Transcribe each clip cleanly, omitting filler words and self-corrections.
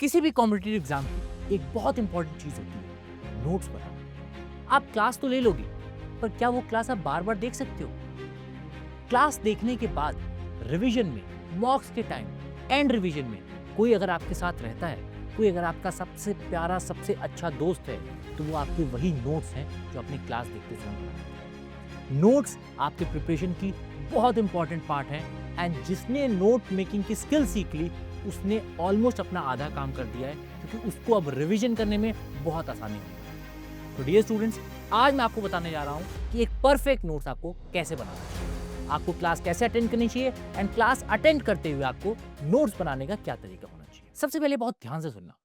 किसी भी competitive exam की एक बहुत इंपॉर्टेंट चीज होती है नोट्स बनाना। आप क्लास तो ले लोगे, पर क्या वो क्लास आप बार बार देख सकते हो? क्लास देखने के बाद रिवीजन में, मॉक्स के टाइम, एंड रिवीजन में कोई अगर आपके साथ रहता है, कोई अगर आपका सबसे प्यारा, सबसे अच्छा दोस्त है, तो वो आपके वही नोट्स हैं जो अपनी क्लास देखते समय बनाते हैं। नोट्स आपके प्रिपरेशन की बहुत इंपॉर्टेंट पार्ट है, एंड जिसने नोट मेकिंग की स्किल सीख ली उसने ऑलमोस्ट अपना आधा काम कर दिया है, क्योंकि उसको अब रिवीजन करने में बहुत आसानी होगी। तो डियर स्टूडेंट्स, आज मैं आपको बताने जा रहा हूं कि एक परफेक्ट नोट्स आपको कैसे बनाना चाहिए, आपको क्लास कैसे अटेंड करनी चाहिए, एंड क्लास अटेंड करते हुए आपको नोट्स बनाने का क्या तरीका होना चाहिए। सबसे पहले बहुत ध्यान से सुनना।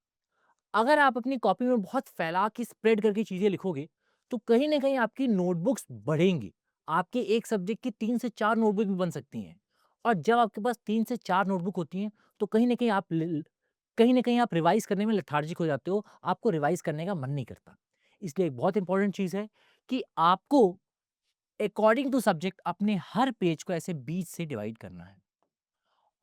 अगर आप अपनी कॉपी में बहुत फैला के स्प्रेड करके चीजें लिखोगे, तो कहीं ना कहीं आपकी नोटबुक्स बढ़ेंगी। आपके एक सब्जेक्ट की 3 से 4 नोटबुक भी बन सकती हैं। और जब आपके पास 3 से 4 नोटबुक होती हैं, तो कहीं ना कहीं आप रिवाइज करने में लेथार्जिक हो जाते हो, आपको रिवाइज करने का मन नहीं करता। इसलिए एक बहुत इंपॉर्टेंट चीज है कि आपको अकॉर्डिंग टू सब्जेक्ट अपने हर पेज को ऐसे बीच से डिवाइड करना है,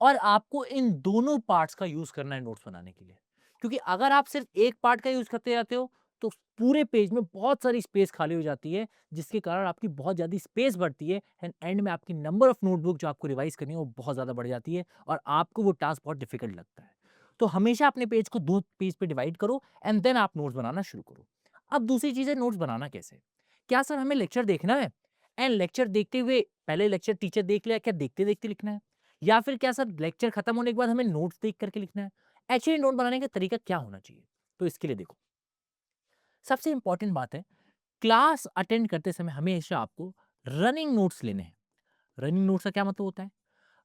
और आपको इन दोनों पार्ट्स का यूज करना है नोट्स बनाने के लिए। क्योंकि अगर आप सिर्फ एक पार्ट का यूज करते जाते हो, तो पूरे पेज में बहुत सारी स्पेस खाली हो जाती है, जिसके कारण आपकी बहुत ज्यादा स्पेस बढ़ती है, एंड एंड में आपकी नंबर ऑफ नोटबुक जो आपको रिवाइज करनी है वो बहुत ज्यादा बढ़ जाती है, और आपको वो टास्क बहुत डिफिकल्ट लगता है। तो हमेशा अपने पेज को 2 पेज पे डिवाइड करो, एंड देन आप नोट्स बनाना शुरू करो। अब दूसरी चीज है नोट्स बनाना कैसे। क्या सर हमें लेक्चर देखना है, एंड लेक्चर देखते हुए पहले लेक्चर टीचर देख लिया, क्या देखते देखते लिखना है? या फिर क्या सर लेक्चर खत्म होने के बाद हमें नोट्स देख करके लिखना है? एक्चुअली नोट बनाने का तरीका क्या होना चाहिए? तो इसके लिए देखो, सबसे इंपॉर्टेंट बात है, क्लास अटेंड करते समय हमेशा आपको रनिंग नोट्स लेने हैं। रनिंग नोट्स का क्या मतलब होता है?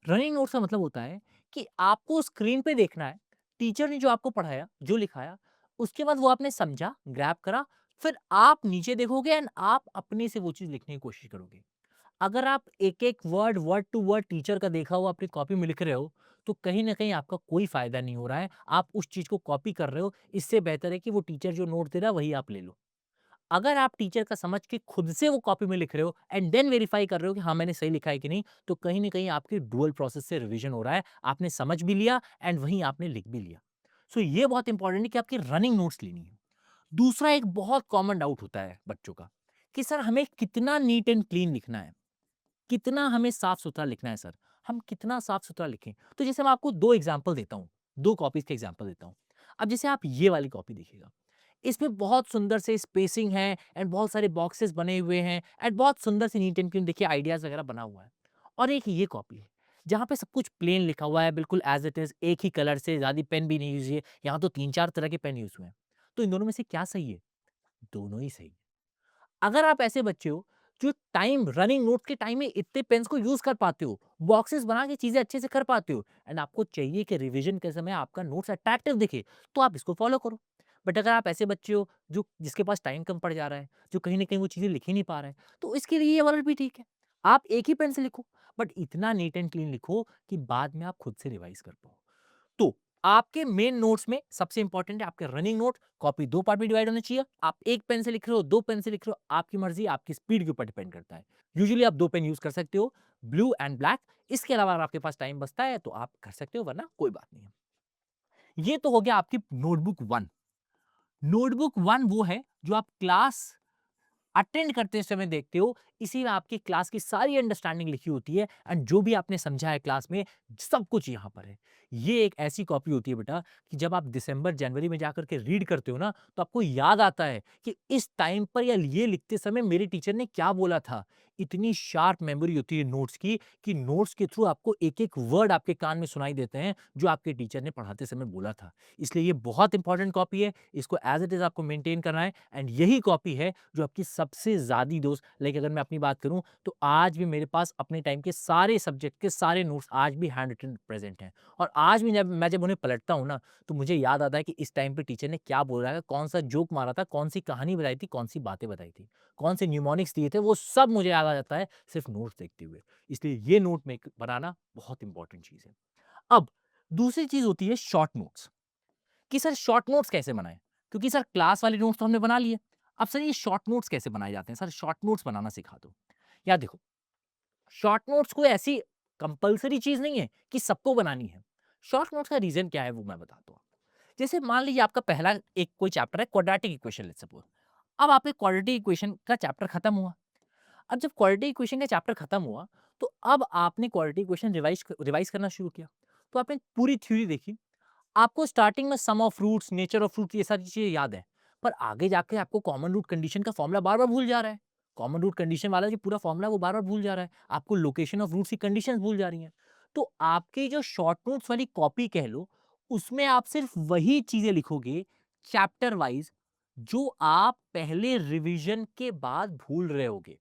रनिंग नोट्स का मतलब होता है कि आपको स्क्रीन पे देखना है, टीचर ने जो आपको पढ़ाया, जो लिखाया, उसके बाद वो आपने समझा, ग्रैब करा, फिर आप नीचे देखोगे एंड आप अपने से वो चीज लिखने की कोशिश करोगे। अगर आप एक-एक word, word to word teacher का देखा हुआ अपनी कॉपी में लिख रहे हो, तो कहीं न कहीं आपका कोई फ़ायदा नहीं हो रहा है। आप उस चीज़ को कॉपी कर रहे हो, इससे बेहतर है कि वो टीचर जो नोट दे रहा है, वही आप ले लो। अगर आप टीचर का समझ के खुद से वो कॉपी में लिख रहे हो एंड देन वेरीफाई कर रहे हो कि हाँ, मैंने सही लिखा है कि नहीं, तो कहीं न कहीं आपकी डुअल प्रोसेस से रिवीजन हो रहा है। आपने समझ भी लिया एंड वहीं आपने लिख भी लिया। सो ये बहुत इंपॉर्टेंट है कि आपकी रनिंग नोट्स लेनी है। दूसरा एक बहुत कॉमन डाउट होता है बच्चों का कि सर हमें कितना नीट एंड क्लीन लिखना है? कितना हमें साफ-सुथरा लिखना है सर? हम कितना साफ-सुथरा लिखें? तो जैसे मैं आपको 2 एग्ज़ाम्पल देता हूँ, 2 कॉपीज़ के एग्ज़ाम्पल देता हूँ। अब जैसे आप ये वाली कॉपी देखिएगा, इसमें बहुत सुंदर से स्पेसिंग है एंड बहुत सारे बॉक्सेस बने हुए हैं एंड बहुत सुंदर से नीट एंड क्लीन देखिए आइडियाज़ वगैरह बना हुआ है। और एक ये कॉपी है, जहाँ पे सब कुछ प्लेन लिखा हुआ है, बिल्कुल एज़ इट इज़, एक ही कलर से, ज़्यादा पेन भी नहीं यूज़ किए, यहाँ तो 3-4 तरह के पेन यूज़ हुए हैं। तो इन दोनों में से क्या सही है? दोनों ही सही है। अगर आप ऐसे बच्चे हो जो टाइम रनिंग नोट्स के टाइम में इतने पेन्स को यूज कर पाते हो, बॉक्सेस बना के चीजें अच्छे से कर पाते हो, एंड आपको चाहिए कि रिवीजन के समय आपका नोट्स अट्रैक्टिव दिखे, तो आप इसको फॉलो करो। बट अगर आप ऐसे बच्चे हो जो जिसके पास टाइम कम पड़ जा रहा है, जो कहीं ना कहीं वो चीजें लिख ही नहीं पा रहा है, तो इसके लिए ये वाला भी ठीक है। आप एक ही पेन से लिखो, बट इतना नीट एंड क्लीन लिखो कि बाद में आप खुद से रिवाइज कर पाओ। तो आपके मेन नोट्स में सबसे इंपॉर्टेंट है आपके रनिंग नोट। कॉपी 2 पार्ट में डिवाइड होना चाहिए। आप 1 पेन से लिख रहे हो, 2 पेन से लिख रहे हो, आपकी मर्जी, आपकी स्पीड के ऊपर डिपेंड करता है। यूजुअली आप 2 पेन यूज़ कर सकते हो, ब्लू एंड ब्लैक। इसके अलावा अगर आपके पास टाइम बचता है तो आप कर सकते हो, वरना कोई बात नहीं है। ये तो हो गया आपकी नोटबुक 1। नोटबुक 1 वो है जो आप क्लास अटेंड करते समय देखते हो, इसी में आपकी क्लास की सारी अंडरस्टैंडिंग लिखी होती है, एंड जो भी आपने समझा है क्लास में, सब कुछ यहाँ पर है। ये एक ऐसी कॉपी होती है बेटा कि जब आप दिसंबर जनवरी में जाकर के रीड करते हो ना, तो आपको याद आता है कि इस टाइम पर या ये लिखते समय मेरे टीचर ने क्या बोला था। इतनी शार्प मेमोरी होती है नोट्स की कि नोट्स के थ्रू आपको एक एक वर्ड आपके कान में सुनाई देते हैं जो आपके टीचर ने पढ़ाते समय बोला था। इसलिए ये बहुत इंपॉर्टेंट कॉपी है, इसको एज इट इज आपको मेंटेन करना है, एंड यही कॉपी है जो आपकी सबसे ज़्यादा दोस्त, लाइक अगर मैं अपनी बात करूँ, तो आज भी मेरे पास अपने टाइम के सारे सब्जेक्ट के सारे नोट्स आज भी हैंड रिटन प्रेज़ेंट हैं। और आज भी जब उन्हें पलटता हूँ ना, तो मुझे याद आता है कि इस टाइम पे टीचर ने क्या बोला है, कौन-सा जोक मारा था, कौन-सी कहानी बताई थी, कौन-सी बातें बताई थी, कौन से न्यूमोनिक्स दिए थे, वो सब मुझे याद आ जाता है सिर्फ़ नोट्स देखते हुए। इसलिए ये नोट मेक बनाना बहुत इम्पोर्टेंट चीज़ है। अब दूसरी चीज़ होती है शॉर्ट नोट्स। कि सर शॉर्ट नोट्स कैसे बनाएँ? क्योंकि सर क्लास वाले नोट्स तो हमने बना लिए। अब सर ये शॉर्ट नोट्स कैसे बनाए जाते हैं? सर शॉर्ट नोट्स बनाना सिखा दो। यार देखो, शॉर्ट नोट्स कोई ऐसी कंपल्सरी चीज़ नहीं है कि सबको बनानी है। शॉर्ट नोट्स का रीज़न क्या है वो मैं बताता हूँ। जैसे मान लीजिए आपका पहला एक कोई चैप्टर है क्वाड्रेटिक इक्वेशन लेट्स सपोज। अब आपके क्वाड्रेटिक इक्वेशन का चैप्टर खत्म हुआ। अब जब क्वाड्रेटिक इक्वेशन का चैप्टर खत्म हुआ, तो अब आपने क्वाड्रेटिक इक्वेशन रिवाइज करना शुरू किया। तो आपने पूरी थ्योरी देखी। आपको स्टार्टिंग में some of roots, nature of roots ये सारी चीजें याद है। पर आगे जाके आपको कॉमन रूट कंडीशन का फॉर्मूला बार-बार भूल जा रहा है। कॉमन रूट कंडीशन वाला जो पूरा फॉर्मूला है वो बार-बार भूल जा रहा है। आपको लोकेशन ऑफ रूट्स की कंडीशंस भूल जा रही हैं। तो आपकी जो शॉर्ट नोट्स वाली कॉपी कह लो, उसमें आप सिर्फ वही चीजें लिखोगे चैप्टर वाइज जो आप पहले रिवीजन के बाद भूल रहे होगे।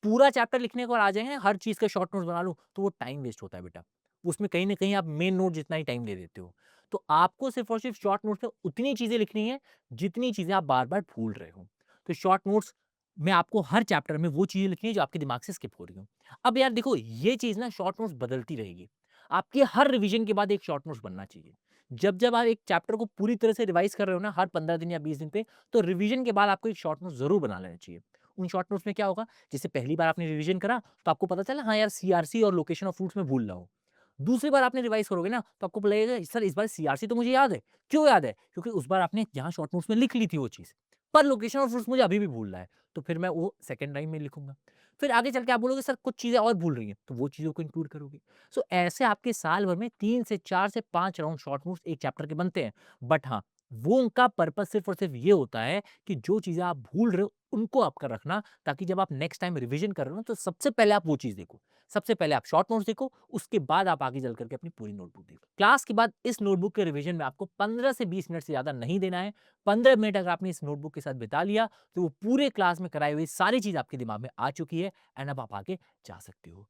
पूरा चैप्टर लिखने को आ जाएंगे, हर चीज का शॉर्ट नोट्स बना लूं तो वो टाइम वेस्ट होता है बेटा। उसमें कहीं ना कहीं आप मेन नोट जितना ही टाइम ले देते हो। तो आपको सिर्फ और सिर्फ शॉर्ट नोट्स में उतनी चीजें लिखनी है जितनी चीजें आप बार बार भूल रहे हो। तो शॉर्ट नोट्स में आपको हर चैप्टर में वो चीजें लिखनी है जो आपके दिमाग से स्किप हो रही हो। अब यार देखो, ये चीज ना शॉर्ट नोट्स बदलती रहेगी। आपके हर रिवीजन के बाद एक शॉर्ट नोट्स बनना चाहिए। जब जब आप एक चैप्टर को पूरी तरह से रिवाइज कर रहे हो ना, हर 15 दिन या 20 दिन पे, तो रिवीजन के बाद आपको एक शॉर्ट नोट्स जरूर बना लेना चाहिए। उन शॉर्ट नोट्स में क्या होगा, जैसे पहली बार आपने रिवीजन करा तो आपको पता चला हाँ यार सीआरसी और लोकेशन ऑफ रूट्स में भूल रहा हूँ। दूसरी बार आपने रिवाइज करोगे ना तो आपको लगेगा सर इस बार सीआरसी तो मुझे याद है। क्यों याद है? क्योंकि उस बार आपने यहाँ शॉर्ट नोट्स में लिख ली थी वो चीज। पर लोकेशन ऑफ रूट्स मुझे अभी भी भूल रहा है। तो फिर मैं वो सेकंड टाइम में लिखूंगा। फिर आगे चल के आप बोलोगे सर कुछ चीजें और भूल रही हैं, तो वो चीजों को इंक्लूड करोगे। सो ऐसे आपके साल भर में 3 से 4 से 5 राउंड शॉर्ट नोट्स एक चैप्टर के बनते हैं। बट हाँ, वो उनका पर्पज सिर्फ और सिर्फ ये होता है कि जो चीजें आप भूल रहे हो उनको आपका रखना, ताकि जब आप नेक्स्ट टाइम रिवीजन कर रहे हो तो सबसे पहले आप वो चीज देखो। सबसे पहले आप शॉर्ट नोट्स देखो, उसके बाद आप आगे चल करके अपनी पूरी नोटबुक देखो। क्लास के बाद इस नोटबुक के रिवीजन में आपको 15 से 20 मिनट से ज्यादा नहीं देना है। 15 मिनट अगर आपने इस नोटबुक के साथ बिता लिया तो वो पूरे क्लास में कराई हुई सारी चीज आपके दिमाग में आ चुकी है एंड अब आप आगे जा सकते हो।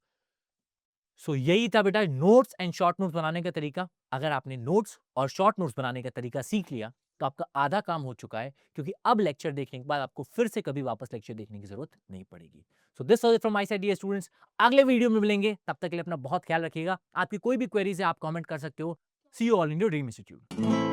सो यही था बेटा नोट्स एंड शॉर्ट नोट्स बनाने का तरीका। अगर आपने नोट्स और शॉर्ट नोट्स बनाने का तरीका सीख लिया तो आपका आधा काम हो चुका है, क्योंकि अब लेक्चर देखने के बाद आपको फिर से कभी वापस लेक्चर देखने की जरूरत नहीं पड़ेगी। So this was it from my side dear students. अगले वीडियो में मिलेंगे, तब तक के लिए अपना बहुत ख्याल रखिएगा। आपकी कोई भी क्वेरीज है आप कमेंट कर सकते हो। See you all in your dream institute.